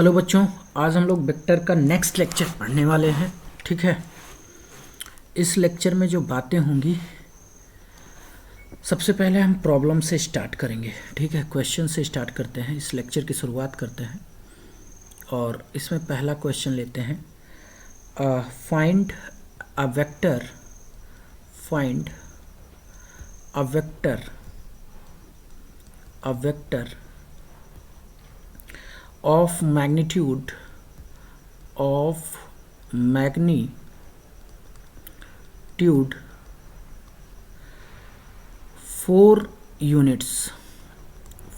Hello बच्चों, आज हम लोग वेक्टर का नेक्स्ट लेक्चर पढ़ने वाले हैं। ठीक है, इस लेक्चर में जो बातें होंगी, सबसे पहले हम प्रॉब्लम से स्टार्ट करेंगे। ठीक है, क्वेश्चन से स्टार्ट करते हैं, इस लेक्चर की शुरुआत करते हैं। और इसमें पहला क्वेश्चन लेते हैं, find a vector, find a vector, a vector of magnitude 4 units,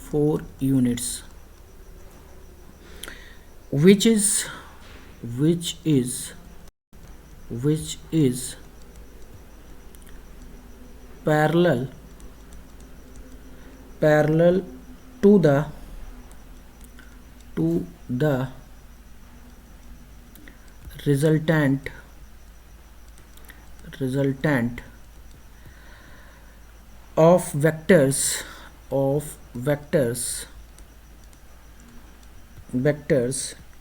4 units, which is parallel to the resultant of vectors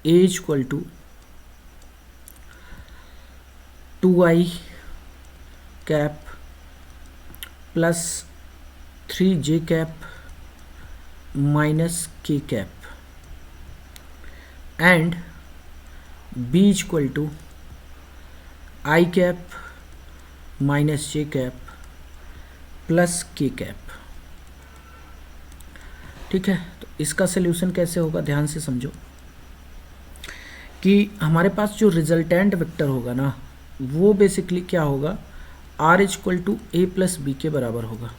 A equal to 2i cap plus 3j cap minus k cap and B equal to I cap minus j cap plus के cap. ठीक है, तो इसका solution कैसे होगा, ध्यान से समझो कि हमारे पास जो रिजल्टेंट वेक्टर होगा ना, वो बेसिकली क्या होगा, R equal to a plus b के बराबर होगा।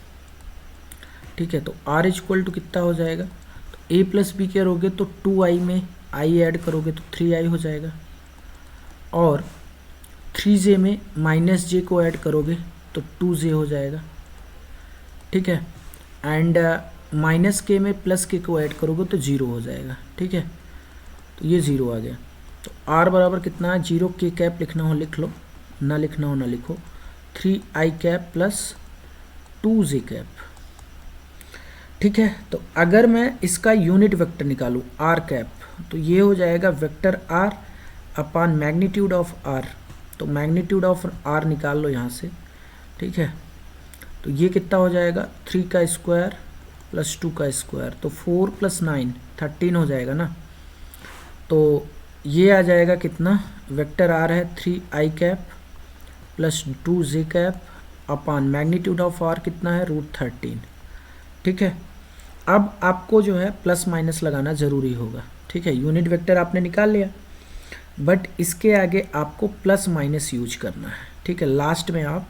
ठीक है, तो आर इक्वल टू कितना हो जाएगा, तो ए प्लस बी करोगे तो 2i में आई ऐड करोगे तो 3i हो जाएगा, और 3j में माइनस जे को ऐड करोगे तो 2j हो जाएगा। ठीक है, एंड माइनस के में प्लस के को ऐड करोगे तो 0 हो जाएगा। ठीक है, तो ये 0 आ गया। तो r बराबर कितना है, 0 के कैप लिखना हो लिख लो, ना लिखना हो ना लिखो, 3i cap plus 2j cap. ठीक है, तो अगर मैं इसका यूनिट वेक्टर निकालूँ r कैप, तो ये हो जाएगा vector r upon magnitude of r। तो मैग्नीट्यूड ऑफ r निकाल लो यहाँ से। ठीक है, तो ये कितना हो जाएगा, 3 का स्क्वायर प्लस 2 का स्क्वायर, तो 4 प्लस 9 13 हो जाएगा ना। तो ये आ जाएगा कितना, वेक्टर आ रहा है 3i cap plus 2j cap upon magnitude of r कितना है, √13। ठीक है, अब आपको जो है प्लस माइनस लगाना ज़रूरी होगा। ठीक है, यूनिट वेक्टर आपने निकाल लिया, बट इसके आगे आपको प्लस माइनस यूज करना है। ठीक है, लास्ट में आप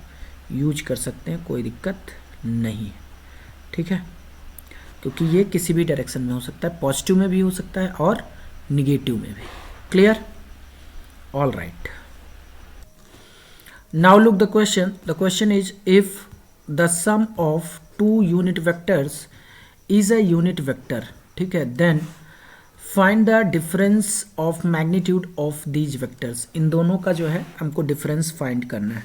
यूज कर सकते हैं, कोई दिक्कत नहीं है। ठीक है, क्योंकि ये किसी भी डायरेक्शन में हो सकता है, पॉजिटिव में भी हो सकता है और निगेटिव में भी। Clear, all right. Now look the question is, if the sum of 2 unit vectors is a unit vector, ठीक है, then find the difference of magnitude of these vectors. इन दोनों का जो है हमको डिफरेंस फाइंड करना है।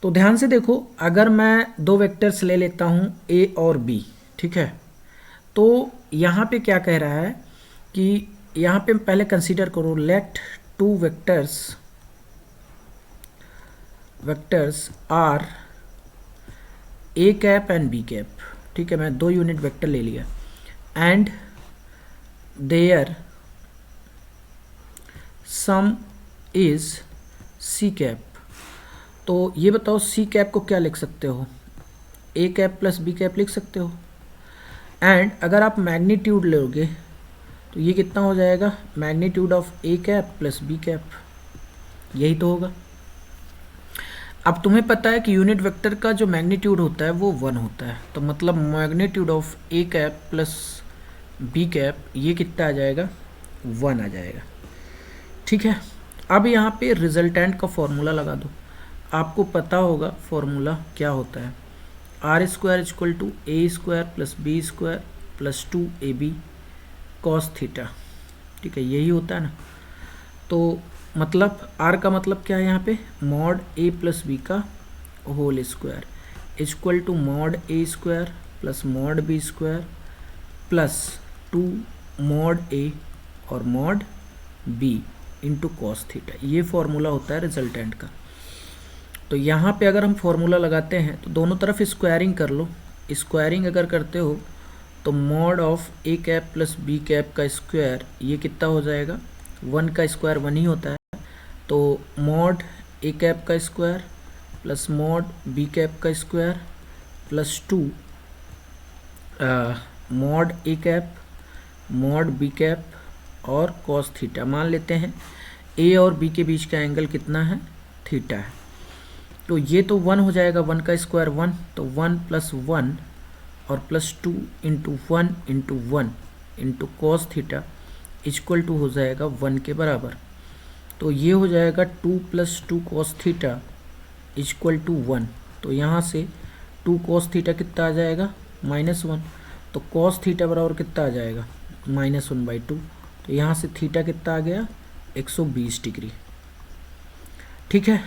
तो ध्यान से देखो, अगर मैं 2 वेक्टर्स ले लेता हूँ a और b, ठीक है, तो यहाँ पे क्या कह रहा है कि यहाँ पे पहले कंसीडर करो, let 2 vectors are a cap and b cap. ठीक है, मैं 2 यूनिट वेक्टर ले लिया, and their sum is c cap. तो ये बताओ सी कैप को क्या लिख सकते हो, ए कैप प्लस बी कैप लिख सकते हो। एंड अगर आप मैग्नीट्यूड लोगे तो ये कितना हो जाएगा, magnitude of a cap plus b cap, यही तो होगा। अब तुम्हें पता है कि यूनिट वेक्टर का जो मैग्नीट्यूड होता है वो 1 होता है, तो मतलब magnitude of a cap plus b cap ये कितना आ जाएगा, 1 आ जाएगा। ठीक है, अब यहाँ पे रिजल्टेंट का फॉर्मूला लगा दो। आपको पता होगा फॉर्मूला क्या होता है, R square equal to a square plus b square plus 2ab cos theta. ठीक है, यही होता है ना। तो मतलब आर का मतलब क्या है यहाँ पे, मॉड ए प्लस बी का whole square equal to mod A square plus mod B square plus 2 mod A और mod B into cos theta, ये फॉर्मूला होता है रिजल्टेंट का। तो यहाँ पे अगर हम फॉर्मूला लगाते हैं तो दोनों तरफ स्क्वायरिंग कर लो। स्क्वायरिंग अगर करते हो तो mod of a cap plus b cap का स्क्वायर ये कितना हो जाएगा, 1 का स्क्वायर 1 ही होता है, तो मॉड ए कैप का square plus mod b cap का square plus 2 mod a cap mod b cap और कॉस थीटा। मान लेते हैं ए और बी के बीच का एंगल कितना है, थीटा है। तो ये तो 1 हो जाएगा, 1 का स्क्वायर 1, तो 1 प्लस 1 और plus 2 into 1 into 1 into cos theta equal to हो जाएगा 1 के बराबर। तो ये हो जाएगा 2 plus 2 cos theta equal to 1। तो यहाँ से 2 कॉस थीटा कितना आ जाएगा, -1। तो कॉस थीटा बराबर कितना आ जाएगा, -1/2। तो यहाँ से थीटा कितना आ गया, 120 डिग्री। ठीक है,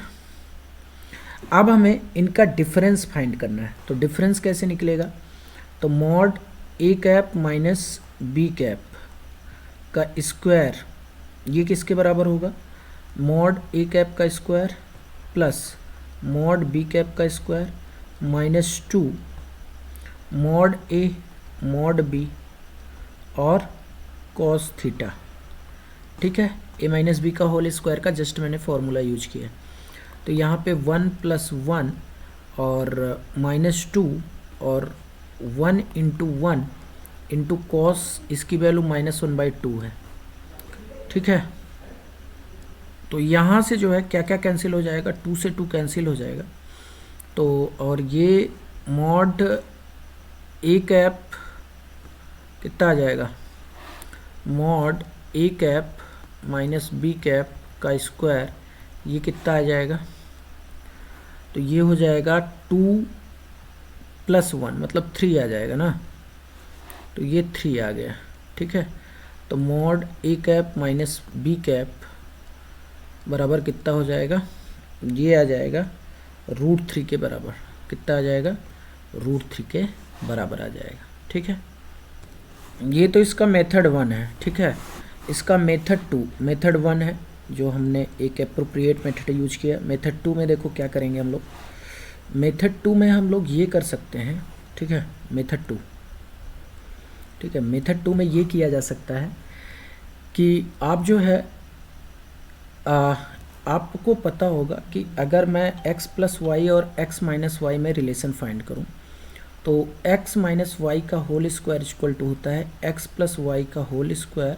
अब हमें इनका डिफरेंस फाइंड करना है। तो डिफरेंस कैसे निकलेगा, तो mod a cap minus b cap का स्क्वायर ये किसके बराबर होगा, मॉड ए कैप का square plus mod b cap का square -2 mod a mod b और कॉस थीटा। ठीक है, ए माइनस बी का होल स्क्वायर का जस्ट मैंने फॉर्मूला यूज किया। तो यहाँ पे 1 प्लस 1 और -2 और 1 इंटू 1 इंटू कॉस, इसकी वैल्यू -1/2 है। ठीक है, तो यहाँ से जो है क्या क्या कैंसिल हो जाएगा, 2 से 2 कैंसिल हो जाएगा। तो और ये मॉड ए कैप कितना आ जाएगा, mod a cap minus b cap का स्क्वायर ये कितना आ जाएगा, तो ये हो जाएगा 2 प्लस 1 मतलब 3 आ जाएगा ना, तो ये 3 आ गया। ठीक है, तो mod a cap minus b cap बराबर कितना हो जाएगा, ये आ जाएगा √3 के बराबर। कितना आ जाएगा, √3 के बराबर आ जाएगा। ठीक है, ये तो इसका मेथड 1 है। ठीक है, इसका मेथड 2, मेथड 1 है जो हमने एक एप्रोप्रिएट मेथड यूज किया। मेथड 2 में देखो क्या करेंगे हम लोग, मेथड 2 में हम लोग ये कर सकते हैं। ठीक है, मेथड 2, ठीक है, मेथड 2 में ये किया जा सकता है कि आप जो है आपको पता होगा कि अगर मैं x प्लस वाई और x माइनस वाई में रिलेशन फाइंड करूं तो x माइनस वाई का होल स्क्वायर इक्वल टू होता है x प्लस वाई का होल स्क्वायर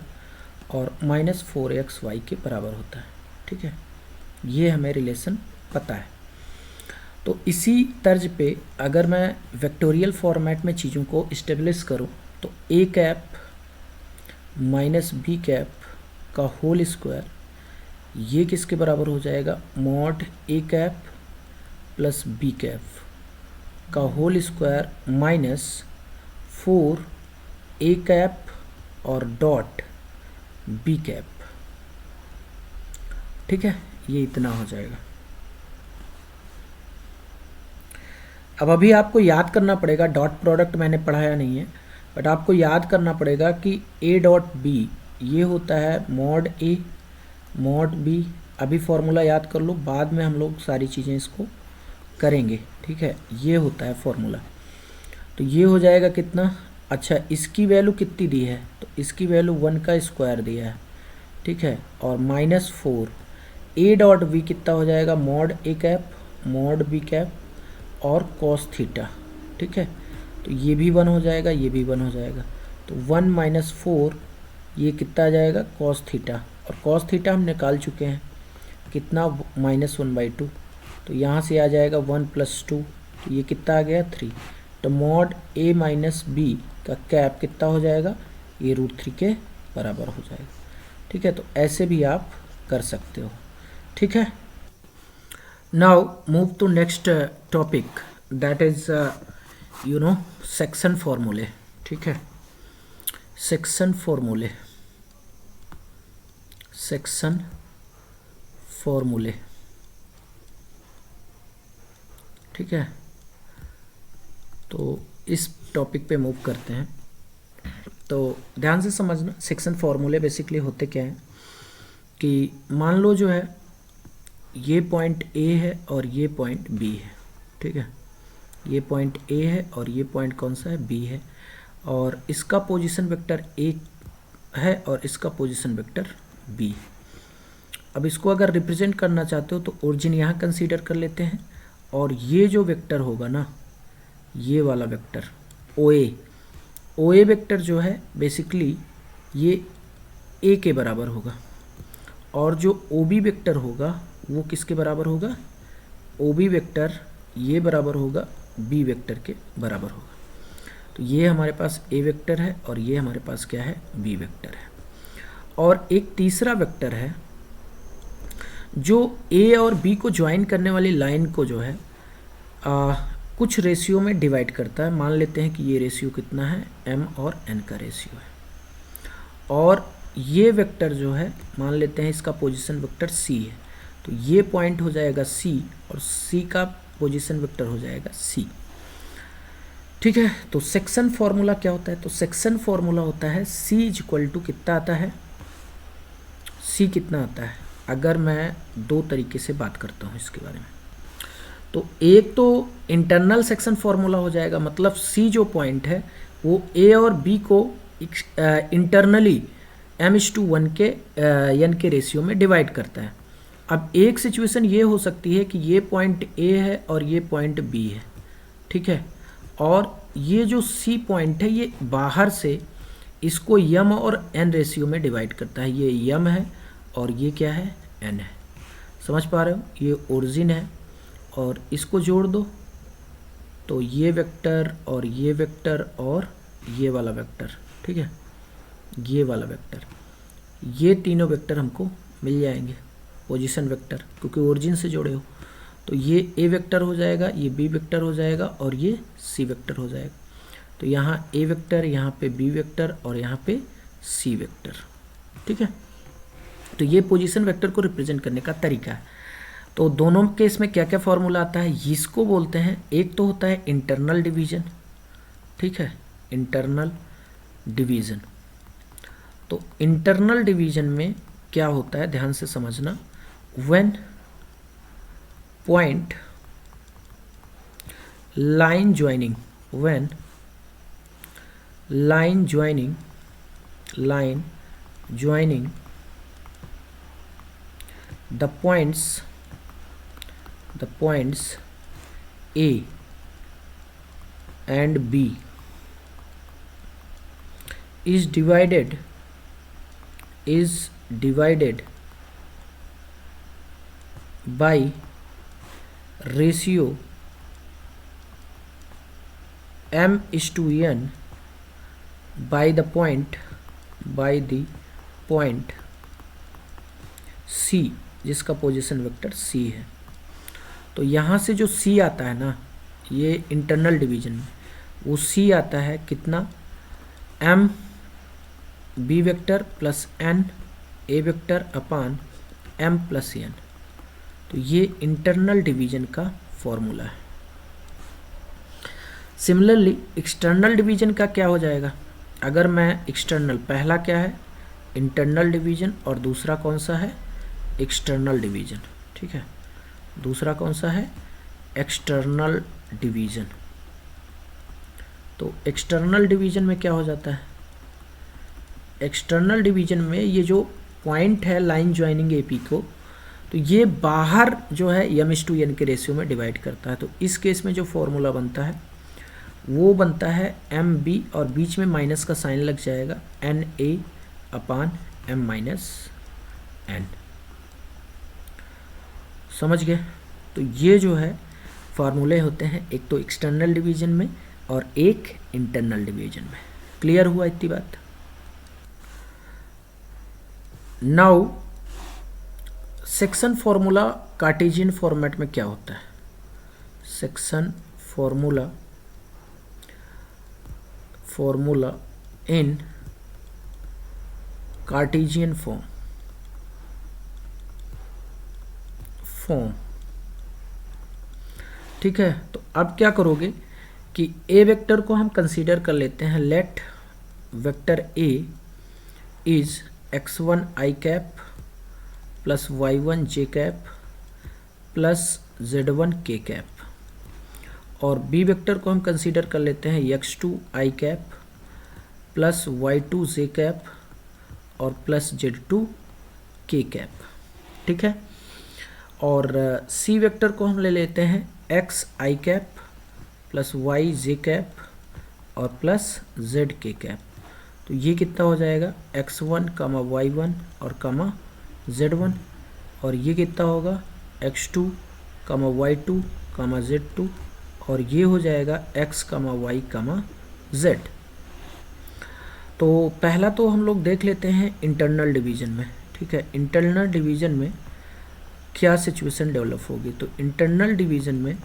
और -4xy के बराबर होता है। ठीक है, ये हमें रिलेशन पता है। तो इसी तर्ज पे अगर मैं वेक्टोरियल फॉर्मेट में चीज़ों को इस्टेब्लिश करूं तो a cap minus b cap का होल स्क्वायर ये किसके बराबर हो जाएगा, mod a cap plus b cap का होल स्क्वायर -4 ए कैप और डॉट बी कैप। ठीक है, ये इतना हो जाएगा। अब अभी आपको याद करना पड़ेगा, डॉट प्रोडक्ट मैंने पढ़ाया नहीं है बट आपको याद करना पड़ेगा कि ए डॉट बी ये होता है मॉड ए मॉड बी। अभी फॉर्मूला याद कर लो, बाद में हम लोग सारी चीज़ें इसको करेंगे। ठीक है, ये होता है फॉर्मूला। तो ये हो जाएगा कितना, अच्छा इसकी वैल्यू कितनी दी है, तो इसकी वैल्यू 1 का स्क्वायर दिया है। ठीक है, और -4 ए डॉट बी कितना हो जाएगा, mod a cap mod b cap और कॉस थीटा। ठीक है, तो ये भी 1 हो जाएगा, ये भी 1 हो जाएगा। तो 1 - 4 ये कितना आ जाएगा, कॉस थीटा, और कॉस थीटा हम निकाल चुके हैं कितना, -1/2। तो यहाँ से आ जाएगा 1 + 2, तो ये कितना आ गया 3। तो मॉड ए माइनस बी का कैप कितना हो जाएगा, ये √3 के बराबर हो जाएगा। ठीक है, तो ऐसे भी आप कर सकते हो। ठीक है, now move to next topic that is section फॉर्मूले। ठीक है, सेक्शन फॉर्मूले, सेक्शन फॉर्मूले। ठीक है, तो इस टॉपिक पे मूव करते हैं। तो ध्यान से समझना, सेक्शन फॉर्मूले बेसिकली होते क्या हैं कि मान लो जो है ये पॉइंट ए है और ये पॉइंट बी है, ठीक है, ये पॉइंट ए है और ये पॉइंट कौन सा है, बी है, और इसका पोजीशन वेक्टर ए है और इसका पोजीशन वेक्टर बी। अब इसको अगर रिप्रेजेंट करना चाहते हो तो ओरिजिन यहाँ कंसीडर कर लेते हैं, और ये जो वेक्टर होगा ना, ये वाला वेक्टर ओ ए वेक्टर जो है बेसिकली ये ए के बराबर होगा, और जो ओ बी वेक्टर होगा वो किसके बराबर होगा, ओ बी वेक्टर ये बराबर होगा बी वेक्टर के बराबर होगा। तो ये हमारे पास ए वेक्टर है और ये हमारे पास क्या है, बी वेक्टर है। और एक तीसरा वेक्टर है जो ए और बी को ज्वाइन करने वाली लाइन को जो है कुछ रेशियो में डिवाइड करता है। मान लेते हैं कि ये रेशियो कितना है, m और n का रेशियो है, और ये वेक्टर जो है मान लेते हैं इसका पोजीशन वेक्टर c है, तो ये पॉइंट हो जाएगा c और c का पोजीशन वेक्टर हो जाएगा c, ठीक है। तो सेक्शन फॉर्मूला क्या होता है, तो सेक्शन फॉर्मूला होता है c इज इक्वल टू कितना आता है, c कितना आता है, अगर मैं दो तरीके से बात करता हूँ इसके बारे में। तो एक तो इंटरनल सेक्शन फॉर्मूला हो जाएगा, मतलब c जो पॉइंट है वो a और b को इंटरनली m/1 के n के रेशियो में डिवाइड करता है। अब एक सिचुएशन ये हो सकती है कि ये पॉइंट a है और ये पॉइंट b है, ठीक है, और ये जो c पॉइंट है ये बाहर से इसको m और n रेशियो में डिवाइड करता है। ये m है और ये क्या है, n है। समझ पा रहे हो, ये ओरिजिन है और इसको जोड़ दो तो ये वेक्टर और ये वेक्टर और ये वाला वेक्टर, ठीक है, ये वाला वेक्टर, ये तीनों वेक्टर हमको मिल जाएंगे पोजीशन वेक्टर, क्योंकि ओरिजिन से जोड़े हो। तो ये ए वेक्टर हो जाएगा, ये बी वेक्टर हो जाएगा और ये सी वेक्टर हो जाएगा। तो यहाँ ए वेक्टर, यहाँ पे बी वेक्टर और यहाँ पे सी वेक्टर, ठीक है। तो ये पोजीशन वेक्टर को रिप्रेजेंट करने का तरीका है। तो दोनों केस में क्या क्या फॉर्मूला आता है, इसको बोलते हैं, एक तो होता है इंटरनल डिवीजन, ठीक है, इंटरनल डिवीजन। तो इंटरनल डिवीजन में क्या होता है, ध्यान से समझना, when point line joining, when line joining the points A and B is divided by ratio m/n by the point C, जिसका पोजीशन वेक्टर C है। तो यहाँ से जो C आता है ना, ये इंटरनल डिवीजन में वो C आता है कितना, m b vector plus n a vector upon m plus n। तो ये इंटरनल डिवीजन का फॉर्मूला है। सिमिलरली एक्सटर्नल डिवीजन का क्या हो जाएगा, अगर मैं एक्सटर्नल, पहला क्या है इंटरनल डिवीजन और दूसरा कौन सा है, एक्सटर्नल डिवीजन, ठीक है, दूसरा कौन सा है, एक्सटर्नल डिवीजन। तो एक्सटर्नल डिवीजन में क्या हो जाता है, एक्सटर्नल डिवीजन में ये जो पॉइंट है लाइन ज्वाइनिंग एपी को, तो ये बाहर जो है m/n के रेशियो में डिवाइड करता है। तो इस केस में जो फॉर्मूला बनता है वो बनता है mb और बीच में माइनस का साइन लग जाएगा na अपान m-n। समझ गए। तो ये जो है फार्मूले होते हैं, एक तो एक्सटर्नल डिवीजन में और एक इंटरनल डिवीजन में। क्लियर हुआ इतनी बात। Now section formula Cartesian format में क्या होता है, section formula in Cartesian form, ठीक है। तो अब क्या करोगे कि ए वेक्टर को हम कंसीडर कर लेते हैं, let vector A is x1 i cap plus y1 j cap plus z1 k cap, और बी वेक्टर को हम कंसीडर कर लेते हैं x2 i cap plus y2 j cap और प्लस z2 k कैप, ठीक है। और सी वेक्टर को हम ले लेते हैं x i cap plus y j cap और प्लस z k कैप। तो ये कितना हो जाएगा x1 कमा y1 और कमा z1, और ये कितना होगा x2 कमा y2 कमा z2, और ये हो जाएगा x कमा y कमा z। तो पहला तो हम लोग देख लेते हैं इंटरनल डिवीजन में, ठीक है। इंटरनल डिवीजन में क्या सिचुएशन डेवलप होगी, तो इंटरनल डिवीजन में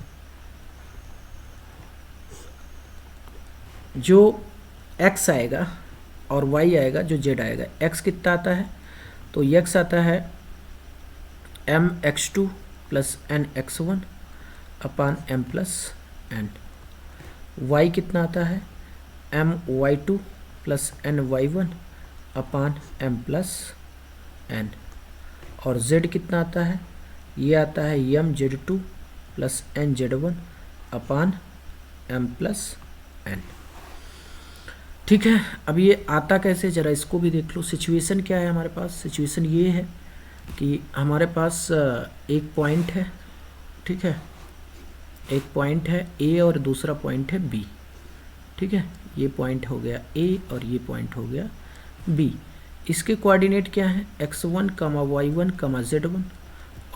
जो x आएगा और y आएगा, जो z आएगा, x कितना आता है, तो x आता है m x2 plus n x1 upon m plus n, y कितना आता है m y2 plus n y1 upon m plus n, और z कितना आता है, ये आता है m z2 plus n z1 upon m plus n, ठीक है। अब ये आता कैसे, ज़रा इसको भी देख लो। सिचुएशन क्या है हमारे पास, सिचुएशन ये है कि हमारे पास एक पॉइंट है, ठीक है, एक पॉइंट है A और दूसरा पॉइंट है B, ठीक है। ये पॉइंट हो गया A और ये पॉइंट हो गया B। इसके कोऑर्डिनेट क्या है x1 कमा y1 कमा z1,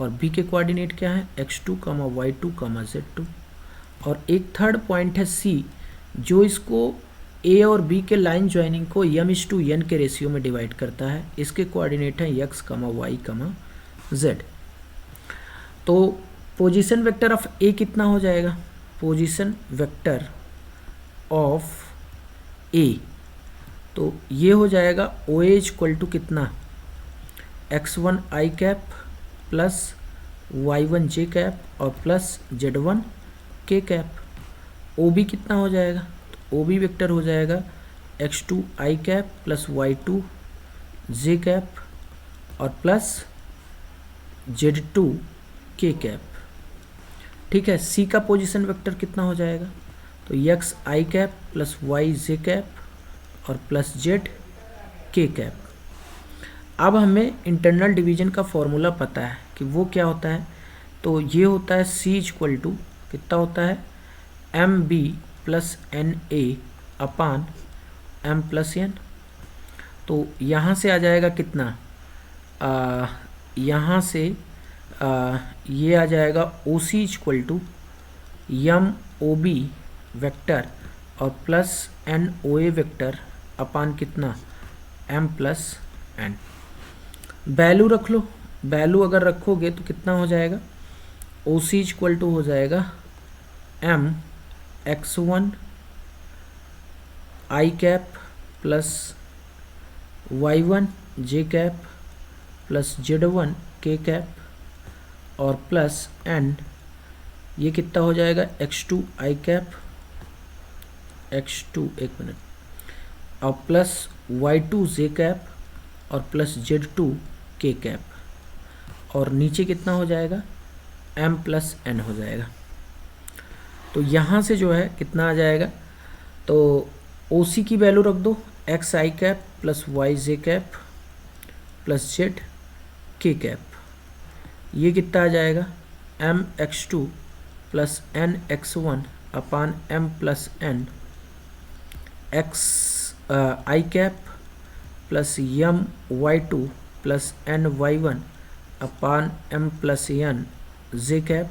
और B के कोऑर्डिनेट क्या है x2 कमा y2 कमा z2, और एक थर्ड पॉइंट है C जो इसको A और B के लाइन ज्वाइनिंग को m/n के रेशियो में डिवाइड करता है। इसके कोऑर्डिनेट है x कमा y कमा z। तो पोजीशन वेक्टर ऑफ A कितना हो जाएगा, पोजीशन वेक्टर ऑफ A, तो ये हो जाएगा OA इक्वल टू कितना x1 i cap plus y1 j cap और plus z1 k cap. OB कितना हो जाएगा, तो OB वेक्टर हो जाएगा x2 i cap plus y2 j cap और प्लस z2 k कैप, ठीक है। C का पोजीशन वेक्टर कितना हो जाएगा, तो x i cap plus y j cap और प्लस z k कैप। अब हमें इंटरनल डिवीजन का फॉर्मूला पता है कि वो क्या होता है, तो ये होता है C इक्वल टू कितना होता है MB प्लस NA अपान M प्लस N। तो यहाँ से आ जाएगा कितना, यहाँ से ये आ जाएगा OC equal to MOB vector और प्लस NOA वेक्टर अपान कितना M प्लस N। वैल्यू रख लो, वैल्यू अगर रखोगे तो कितना हो जाएगा, OC इक्वल टू हो जाएगा M x1 i cap plus y1 j cap plus z1 k cap और प्लस n, ये कितना हो जाएगा x2 i कैप x2 एक मिनट और प्लस y2 j कैप और प्लस z2 k कैप, और नीचे कितना हो जाएगा m प्लस n हो जाएगा। तो यहाँ से जो है कितना आ जाएगा, तो OC की वैल्यू रख दो x i cap plus y j cap plus z k cap, ये कितना आ जाएगा m x2 plus n x1 upon m plus n x i cap plus m y2 plus n y1 upon m plus n j cap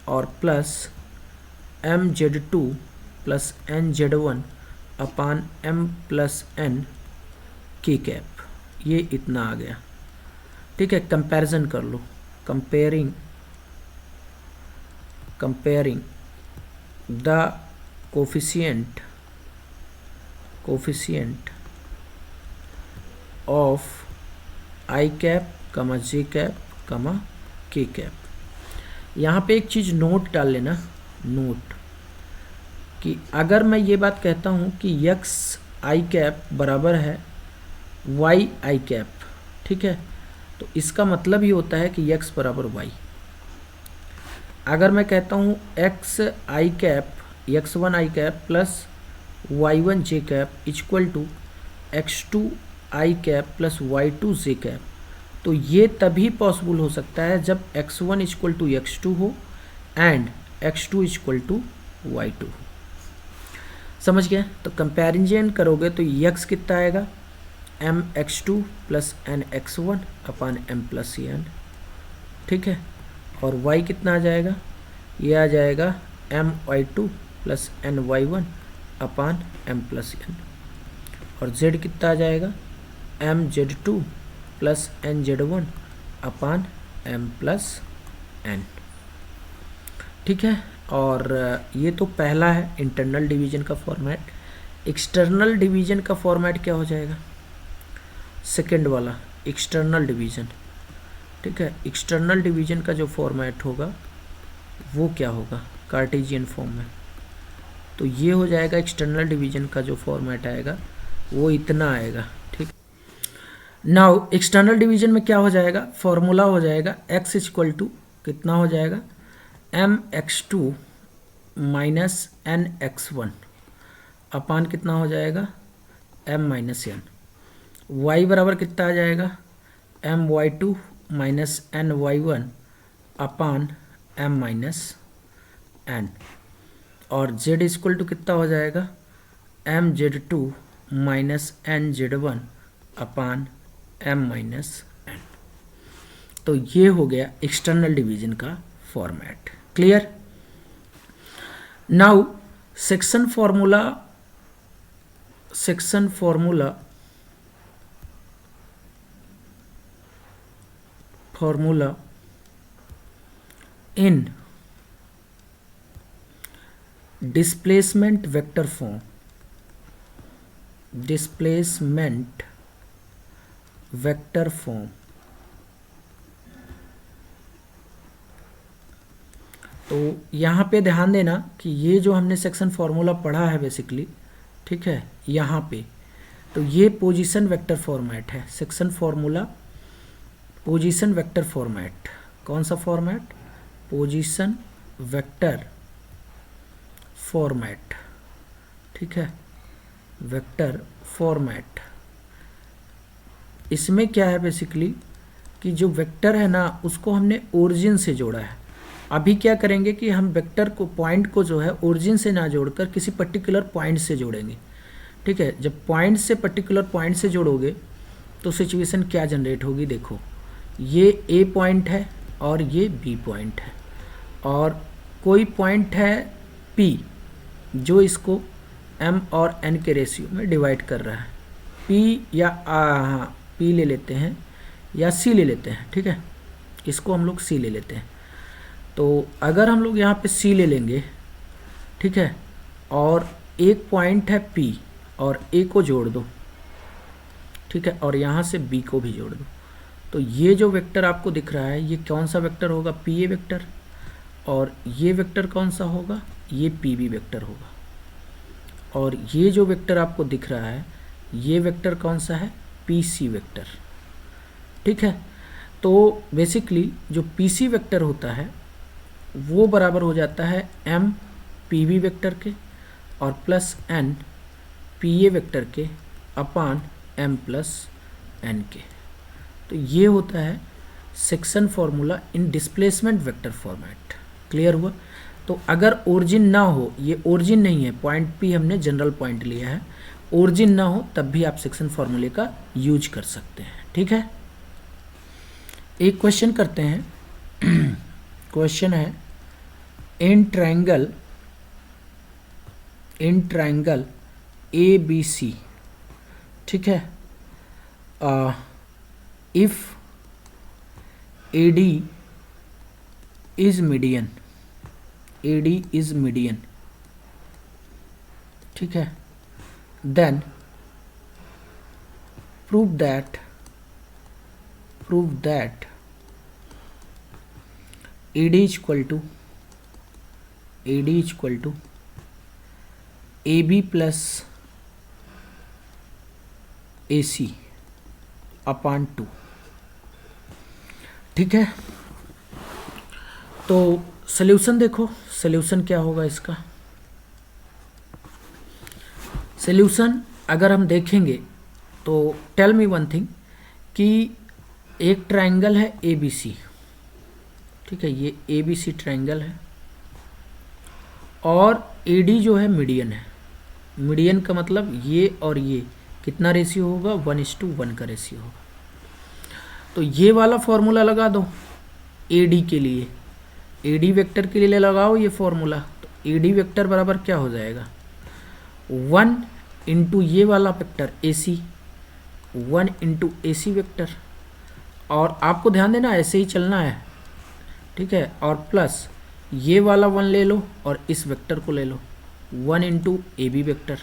और plus m z2 plus n z1 upon m plus n k cap. ये इतना आ गया, ठीक है। Comparison कर लो, comparing the coefficient of i cap कमा j कैप कमा k कैप। यहाँ पे एक चीज़ नोट डाल लेना, नोट कि अगर मैं ये बात कहता हूँ कि x आई कैप बराबर है वाई आई कैप, ठीक है। तो इसका मतलब ये होता है कि x बराबर वाई। अगर मैं कहता हूँ x i cap x1 i cap plus y1 j cap equal to x2 i cap plus y2 j cap, तो ये तभी पॉसिबल हो सकता है जब x1 इक्वल टू x2 हो and x2 equal to y2 हो। समझ गए? तो कंपैरिजन करोगे तो x कितना आएगा, m x2 plus n x1 upon m plus n, ठीक है। और y कितना आ जाएगा, ये आ जाएगा m y2 plus n y1 upon m plus n। और z कितना आ जाएगा, m z2 plus n z1 upon m plus n, ठीक है। और ये तो पहला है इंटरनल डिवीजन का फॉर्मेट। एक्सटर्नल डिवीजन का फॉर्मेट क्या हो जाएगा, सेकंड वाला एक्सटर्नल डिवीजन, ठीक है। एक्सटर्नल डिवीजन का जो फॉर्मेट होगा वो क्या होगा, कार्टेशियन फॉर्म में। तो ये हो जाएगा एक्सटर्नल डिवीजन का जो फॉर्मेट आएगा वो इतना आएगा, ठीक। नाउ एक्सटर्नल डिवीजन में क्या हो जाएगा, फॉर्मूला हो जाएगा x इक्वल टू कितना हो जाएगा, m x2 minus n x1 अपान कितना हो जाएगा, m माइनस n। y बराबर कितना आ जाएगा, m y2 minus n y1 upon m minus n। और z इक्वल टू कितना हो जाएगा, m z2 minus n z1 upon m minus n। तो ये हो गया एक्सटर्नल डिवीजन का format. Clear? Now section formula in displacement vector form, displacement vector form. तो यहाँ पे ध्यान देना कि ये जो हमने सेक्शन फार्मूला पढ़ा है बेसिकली, ठीक है, यहाँ पे तो ये पोजीशन वेक्टर फॉर्मेट है। Section formula position vector format, कौन सा फॉर्मेट, पोजीशन वेक्टर फॉर्मेट, ठीक है, वेक्टर फॉर्मेट। इसमें क्या है बेसिकली कि जो वेक्टर है ना उसको हमने ओरिजिन से जोड़ा है। अभी क्या करेंगे कि हम वेक्टर को, पॉइंट को जो है ओरिजिन से ना जोड़कर किसी पर्टिकुलर पॉइंट से जोड़ेंगे, ठीक है। जब पॉइंट से पर्टिकुलर पॉइंट से जोड़ोगे तो सिचुएशन क्या जनरेट होगी, देखो ये ए पॉइंट है और ये बी पॉइंट है, और कोई पॉइंट है पी जो इसको एम और एन के रेशियो में डिवाइड कर रहा है। पी या पी ले लेते हैं या सी ले लेते हैं, ठीक है, इसको हम लोग सी ले लेते हैं। तो अगर हम लोग यहाँ पे सी ले लेंगे, ठीक है, और एक पॉइंट है पी और ए को जोड़ दो, ठीक है, और यहाँ से बी को भी जोड़ दो, तो ये जो वेक्टर आपको दिख रहा है ये कौन सा वेक्टर होगा, पी ए वेक्टर। और ये वेक्टर कौन सा होगा, ये पी बी वेक्टर होगा। और ये जो वेक्टर आपको दिख रहा है ये वेक्टर कौन सा है, पी सी वेक्टर, ठीक है। तो बेसिकली जो पी सी वेक्टर होता है वो बराबर हो जाता है एम पी बी वेक्टर के और plus N P A vector के अपान एम प्लस एन के। तो ये होता है सेक्शन फार्मूला इन डिस्प्लेसमेंट वेक्टर फॉर्मेट। क्लियर हुआ? तो अगर ओरिजिन ना हो, ये ओरिजिन नहीं है, पॉइंट पी हमने जनरल पॉइंट लिया है, ओरिजिन ना हो तब भी आप सेक्शन फार्मूले का यूज कर सकते हैं, ठीक है। एक क्वेश्चन करते हैं। क्वेश्चन है in triangle A B C, ठीक है, if A D is median, A D is median, ठीक है, then prove that AD equal to AB plus AC upon 2। ठीक है, तो सॉल्यूशन देखो, सॉल्यूशन क्या होगा इसका। सॉल्यूशन अगर हम देखेंगे तो टेल मी वन थिंग कि एक ट्रायंगल है ABC, ठीक है, ये ABC ट्रायंगल है और AD जो है मीडियन है। मीडियन का मतलब ये और ये कितना रेशियो होगा, 1:1 का रेशियो होगा। तो ये वाला फॉर्मूला लगा दो AD के लिए, AD वेक्टर के लिए लगाओ ये फॉर्मूला। तो AD वेक्टर बराबर क्या हो जाएगा, 1 इंटू ये वाला vector AC, 1 into AC vector, और आपको ध्यान देना ऐसे ही चलना है, ठीक है, और प्लस ये वाला 1 ले लो और इस वेक्टर को ले लो, 1 इंटू AB वेक्टर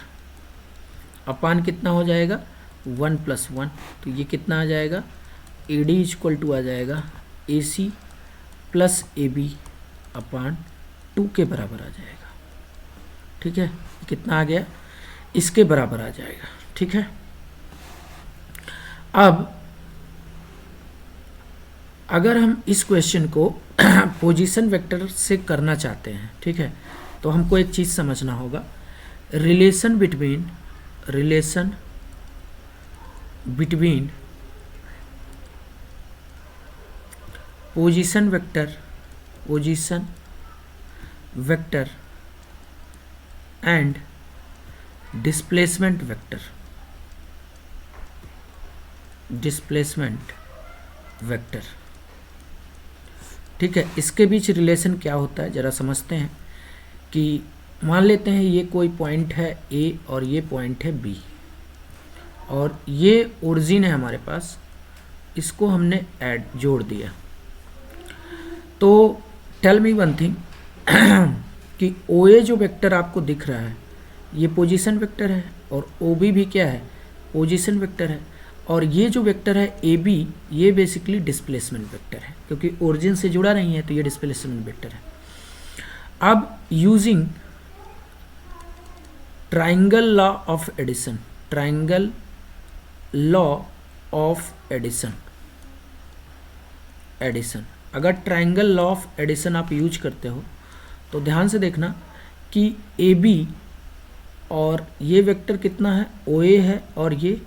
अपान कितना हो जाएगा, 1 + 1। तो ये कितना आ जाएगा, AD इक्वल टू आ जाएगा AC प्लस AB अपान 2 के बराबर आ जाएगा। ठीक है, कितना आ गया, इसके बराबर आ जाएगा। ठीक है, अब अगर हम इस क्वेश्चन को पोजीशन वेक्टर से करना चाहते हैं, ठीक है, तो हमको एक चीज़ समझना होगा, relation between position vector and displacement vector. ठीक है, इसके बीच रिलेशन क्या होता है ज़रा समझते हैं। कि मान लेते हैं ये कोई पॉइंट है A और ये पॉइंट है B और ये ओरिजिन है हमारे पास, इसको हमने जोड़ दिया। तो टेल मी वन थिंग कि OA जो वेक्टर आपको दिख रहा है ये पोजीशन वेक्टर है और OB भी क्या है, पोजीशन वेक्टर है, और ये जो वेक्टर है AB ये बेसिकली डिस्प्लेसमेंट वेक्टर है, क्योंकि ओरिजिन से जुड़ा नहीं है तो ये डिस्प्लेसमेंट वेक्टर है। अब using triangle law of addition, अगर ट्राइंगल लॉ ऑफ एडिशन आप यूज करते हो तो ध्यान से देखना कि AB और ये वेक्टर कितना है, OA है और ये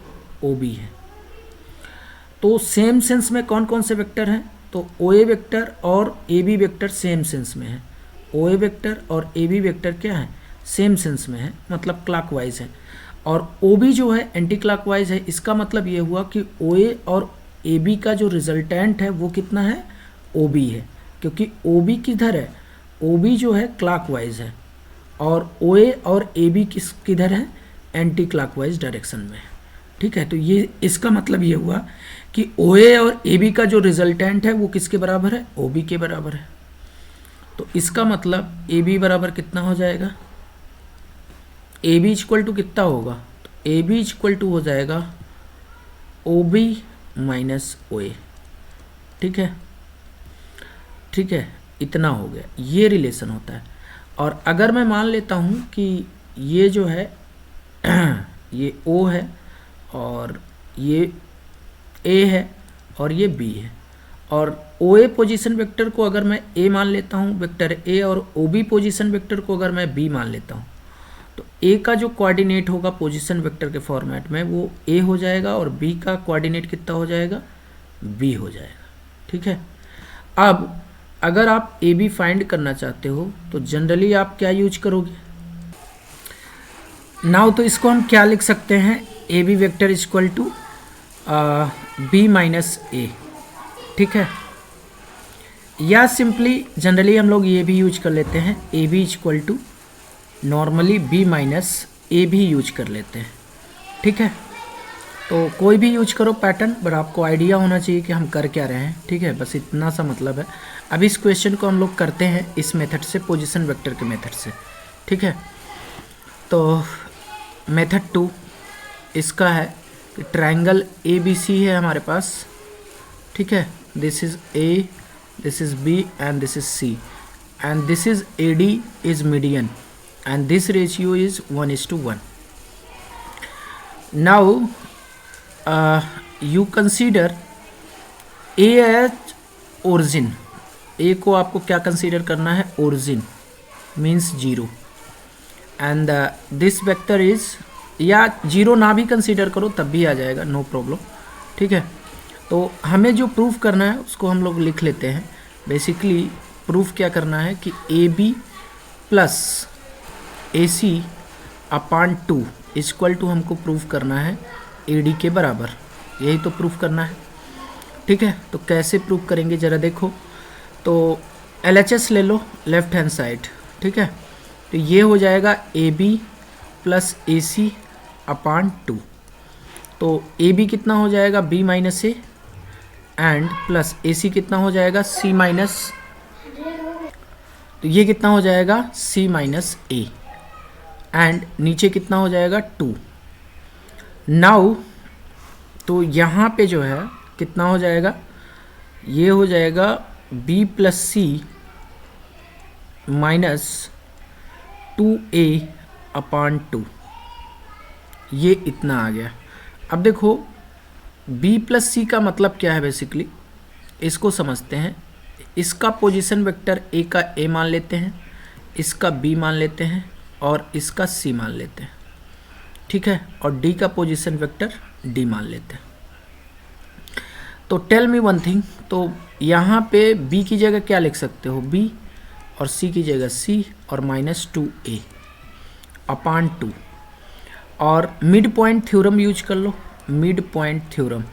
OB है। तो सेम सेंस में कौन कौन से वेक्टर हैं, तो OA वेक्टर और AB वेक्टर सेम सेंस में है। OA वेक्टर और AB वेक्टर क्या है, सेम सेंस में है, मतलब क्लॉकवाइज है, और OB जो है एंटी क्लॉकवाइज है। इसका मतलब ये हुआ कि OA और AB का जो रिजल्टेंट है वो कितना है, OB है, क्योंकि OB किधर है, OB जो है क्लॉकवाइज है और OA और AB किधर है, एंटी क्लॉकवाइज डायरेक्शन में है। ठीक है, तो ये इसका मतलब ये हुआ कि OA और AB का जो रिजल्टेंट है वो किसके बराबर है, OB के बराबर है। तो इसका मतलब AB बराबर कितना हो जाएगा, AB इक्वल टू कितना होगा, तो AB इक्वल टू हो जाएगा OB माइनस OA। ठीक है, ठीक है, इतना हो गया, ये रिलेशन होता है। और अगर मैं मान लेता हूँ कि ये जो है ये O है और ये A है और ये B है, और OA पोजीशन वेक्टर को अगर मैं A मान लेता हूँ वेक्टर A, और OB पोजीशन वेक्टर को अगर मैं B मान लेता हूँ, तो A का जो कोऑर्डिनेट होगा पोजीशन वेक्टर के फॉर्मेट में वो A हो जाएगा और B का कोऑर्डिनेट कितना हो जाएगा, B हो जाएगा। ठीक है, अब अगर आप AB फाइंड करना चाहते हो तो जनरली आप क्या यूज करोगे, नाउ तो इसको हम क्या लिख सकते हैं, AB vector equal to B minus A। ठीक है, या सिंपली जनरली हम लोग ये भी यूज कर लेते हैं, AB equal to normally B minus A भी यूज कर लेते हैं। ठीक है, तो कोई भी यूज करो पैटर्न, बट आपको आइडिया होना चाहिए कि हम कर क्या रहे हैं। ठीक है, बस इतना सा मतलब है। अब इस क्वेश्चन को हम लोग करते हैं इस मेथड से, पोजीशन वेक्टर के मेथड से। ठीक है, तो मेथड 2 इसका है कि ट्रायंगल ABC है हमारे पास। ठीक है, this is A, this is B and this is C, and this is AD is median and this ratio is 1:1. Now you consider A as origin, A को आपको क्या कंसीडर करना है, origin means 0, and this vector is, या 0 ना भी consider करो तब भी आ जाएगा, नो प्रॉब्लम, ठीक है। तो हमें जो प्रूफ करना है उसको हम लोग लिख लेते हैं। बेसिकली प्रूफ क्या करना है कि A B plus A C upon 2 equal to हमको प्रूफ करना है ए डी के बराबर, यही तो प्रूफ करना है, ठीक है। तो कैसे प्रूफ करेंगे ज़रा देखो, तो LHS ले लो लेफ्ट हैंड साइड, ठीक है। तो ये हो जाएगा ए B plus A C upon 2, तो ए बी कितना हो जाएगा B minus A, and plus A C कितना हो जाएगा सी माइनस, तो ये कितना हो जाएगा सी माइनस ए, एंड नीचे कितना हो जाएगा 2। नाउ तो यहाँ पे जो है कितना हो जाएगा, ये हो जाएगा b प्लस सी माइनस 2a अपान 2, ये इतना आ गया। अब देखो b प्लस सी का मतलब क्या है, बेसिकली इसको समझते हैं। इसका पोजीशन वेक्टर a का a मान लेते हैं, इसका b मान लेते हैं और इसका c मान लेते हैं, ठीक है, और d का पोजीशन वेक्टर d मान लेते हैं। तो टेल मी वन थिंग, तो यहाँ पे b की जगह क्या लिख सकते हो, b, और c की जगह c और माइनस 2a अपान 2, और मिड पॉइंट थ्योरम यूज कर लो, mid point theorem,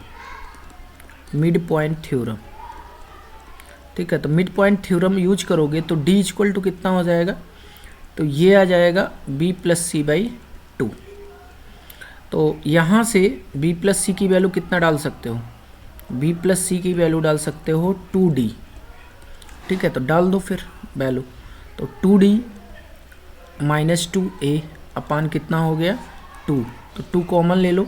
mid point theorem, ठीक है। तो मिड पॉइंट थ्योरम यूज करोगे तो d इक्वल टू कितना हो जाएगा, तो ये आ जाएगा b प्लस सी बाई 2। तो यहाँ से b प्लस सी की वैल्यू कितना डाल सकते हो, b प्लस सी की वैल्यू डाल सकते हो 2d, ठीक है। तो डाल दो फिर वैल्यू, तो 2d माइनस 2a अपान कितना हो गया 2, तो 2 कॉमन ले लो,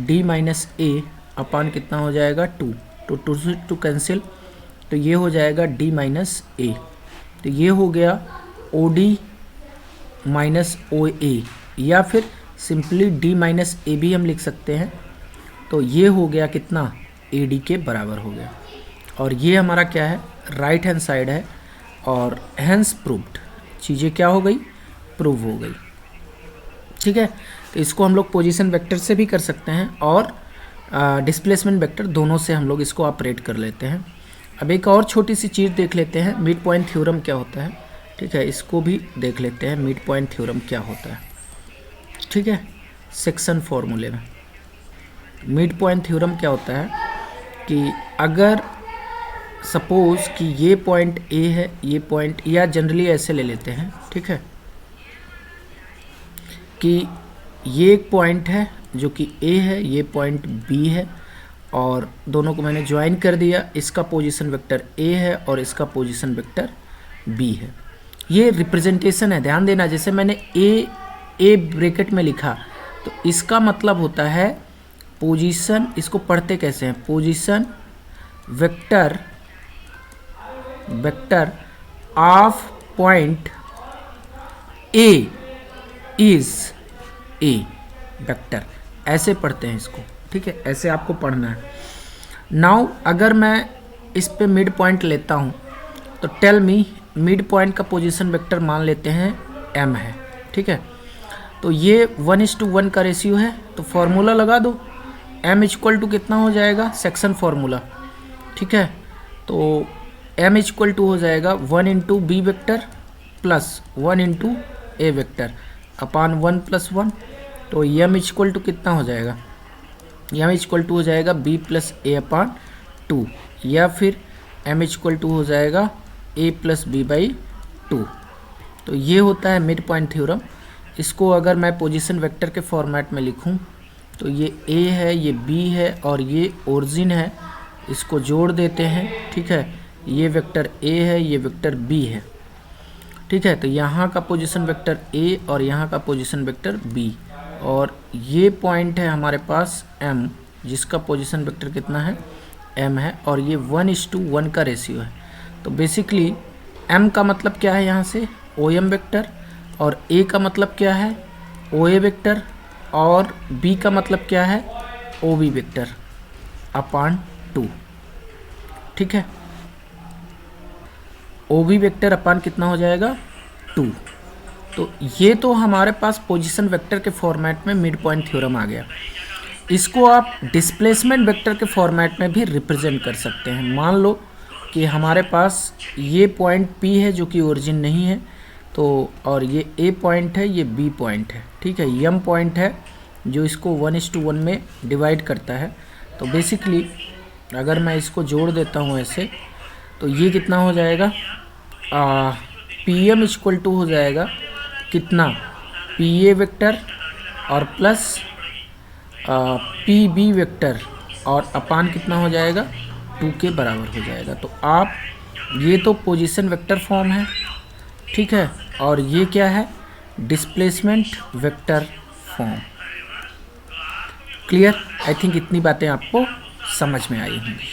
d माइनस a अपान कितना हो जाएगा 2, तो 2 से 2 कैंसिल, तो ये हो जाएगा d माइनस a, तो ये हो गया od माइनस oa, या फिर सिंपली d माइनस a भी हम लिख सकते हैं। तो ये हो गया कितना, ad के बराबर हो गया, और ये हमारा क्या है, राइट हैंड साइड है, और हैंस प्रूव्ड, चीज़ें क्या हो गई, प्रूव हो गई, ठीक है। तो इसको हम लोग पोजीशन वेक्टर से भी कर सकते हैं और डिस्प्लेसमेंट वेक्टर, दोनों से हम लोग इसको ऑपरेट कर लेते हैं। अब एक और छोटी सी चीज़ देख लेते हैं, मिड पॉइंट थ्योरम क्या होता है, ठीक है, इसको भी देख लेते हैं मिड पॉइंट थ्योरम क्या होता है, ठीक है। सेक्शन फॉर्मूले में मिड पॉइंट थ्योरम क्या होता है कि अगर सपोज कि ये पॉइंट ए है, ये पॉइंट, या जनरली ऐसे ले लेते हैं, ठीक है, कि ये एक पॉइंट है जो कि ए है, ये पॉइंट बी है, और दोनों को मैंने ज्वाइन कर दिया, इसका पोजीशन वेक्टर ए है और इसका पोजीशन वेक्टर बी है। ये रिप्रेजेंटेशन है, ध्यान देना, जैसे मैंने ए ब्रैकेट में लिखा तो इसका मतलब होता है पोजीशन, इसको पढ़ते कैसे हैं, position vector, vector of point A is a vector, ऐसे पढ़ते हैं इसको, ठीक है, ऐसे आपको पढ़ना है। नाउ अगर मैं इस पे मिड पॉइंट लेता हूँ तो टेल मी, मिड पॉइंट का पोजीशन वेक्टर मान लेते हैं m है, ठीक है। तो ये 1:1 का रेशियो है, तो फॉर्मूला लगा दो, m इक्वल टू कितना हो जाएगा, सेक्शन फॉर्मूला, ठीक है। तो m इक्वल टू हो जाएगा 1 into B vector plus 1 into A vector upon 1 plus 1, तो m इक्वल टू कितना हो जाएगा, m इक्वल टू हो जाएगा b प्लस ए अपान 2, या फिर m इक्वल टू हो जाएगा a प्लस बी बाई 2। तो ये होता है मिड पॉइंट थ्योरम। इसको अगर मैं पोजीशन वेक्टर के फॉर्मेट में लिखूं तो ये a है, ये b है और ये ओरिजिन है, इसको जोड़ देते हैं, ठीक है। ये वेक्टर a है, ये वेक्टर b है, ठीक है। तो यहाँ का पोजीशन वेक्टर a और यहाँ का पोजीशन वेक्टर b, और ये पॉइंट है हमारे पास m, जिसका पोजीशन वेक्टर कितना है, m है, और ये 1:1 का रेशियो है। तो बेसिकली m का मतलब क्या है यहाँ से, OM वेक्टर, और a का मतलब क्या है, OA वेक्टर, और b का मतलब क्या है, ओ बी वेक्टर अपान 2, ठीक है। ओ बी वेक्टर अपान कितना हो जाएगा 2। तो ये तो हमारे पास पोजीशन वेक्टर के फॉर्मेट में मिड पॉइंट थ्योरम आ गया। इसको आप डिस्प्लेसमेंट वेक्टर के फॉर्मेट में भी रिप्रेजेंट कर सकते हैं। मान लो कि हमारे पास ये पॉइंट P है जो कि ओरिजिन नहीं है, तो और ये A पॉइंट है, ये B पॉइंट है, ठीक है। M पॉइंट है जो इसको 1:1 में डिवाइड करता है। तो बेसिकली अगर मैं इसको जोड़ देता हूँ ऐसे, तो ये कितना हो जाएगा, PM इक्वल टू हो जाएगा कितना, PA वेक्टर और प्लस PB वेक्टर और अपान कितना हो जाएगा 2 के बराबर हो जाएगा। तो आप ये तो पोजीशन वेक्टर फॉर्म है, ठीक है, और ये क्या है, displacement vector form. Clear? I think इतनी बातें आपको समझ में आई होंगी।